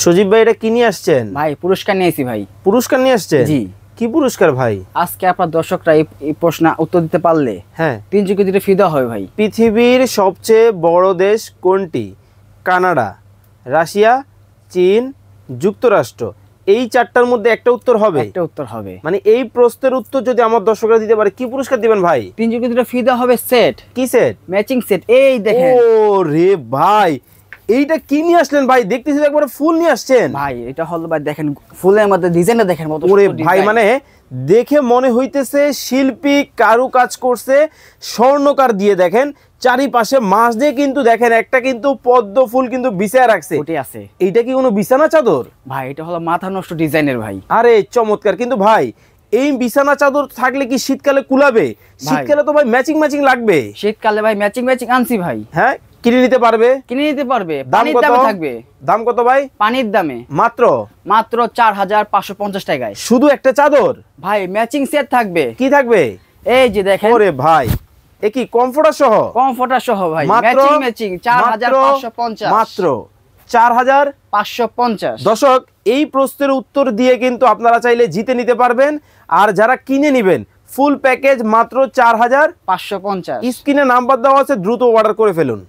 সজীব ভাই, এটা কি নিয়ে আসছেন? ভাই পুরস্কার নিয়েছি ভাই। পুরস্কার নিয়ে আসছেন? জি। কি পুরস্কার ভাই? আজকে আপনার দর্শকরা এই প্রশ্ন উত্তর দিতে পারলে হ্যাঁ, 3 কোটি দিয়ে ফ্রি দেওয়া হবে ভাই। পৃথিবীর সবচেয়ে বড় দেশ কোনটি? কানাডা, রাশিয়া, চীন, যুক্তরাষ্ট্র। এই চারটার মধ্যে একটা উত্তর হবে। একটা উত্তর হবে। মানে এই প্রশ্নের উত্তর যদি আমার দর্শকরা দিতে পারে, কি পুরস্কার দিবেন ভাই? 3 কোটি দিয়ে ফ্রি দেওয়া হবে সেট। কি সেট? Matching set. এই দেখেন। ও রে ভাই, এইটা কি নিয়ে আসলেন ভাই? দেখতেছি একবারে ফুল নিয়ে আসছেন ভাই এটা হলো ভাই, দেখেন ফুলের মধ্যে ডিজাইনটা দেখেন কত ওরে সুন্দর ভাই, ডিজাইন। মানে দেখে মনে হইতেছে শিল্পী কারু কাজ করছে স্বর্ণকার দিয়ে। দেখেন চারিপাশে মাছ দিয়ে কিন্তু দেখেন একটা কিন্তু পদ্ম ফুল কিন্তু বিছায় রাখছে। ওটি আছে। এইটা কি কোনো বিছানা চাদর? ভাই এটা হলো মাথা নষ্ট ডিজাইনের ভাই। আরে চমৎকার। কিন্তু ভাই এই বিছানা চাদর থাকলে কি শীতকালে কুলাবে? শীতকালে তো ভাই ম্যাচিং ম্যাচিং লাগবে। শীতকালে ভাই ম্যাচিং ম্যাচিং আনছি ভাই। হ্যাঁ, কিনে নিতে পারবে? কিনে নিতে পারবে। দাম পানির কত? দামে থাকবে। দাম কত ভাই? পানির দামে মাত্র মাত্র 4550 টাকায়। শুধু একটা চাদর? ভাই ম্যাচিং সেট থাকবে। কি থাকবে? এই যে দেখেন। ওরে ভাই, এ কি কমফোর্টার সহ? কমফোর্টার সহ ভাই। মাত্র ম্যাচিং 4550। মাত্র 4550। দর্শক, এই প্রশ্নের উত্তর দিয়ে কিন্তু আপনারা চাইলে জিতে নিতে পারবেন। আর যারা কিনে নেবেন ফুল প্যাকেজ মাত্র 4550। স্ক্রিনে নাম্বার দেওয়া আছে, দ্রুত অর্ডার করে ফেলুন।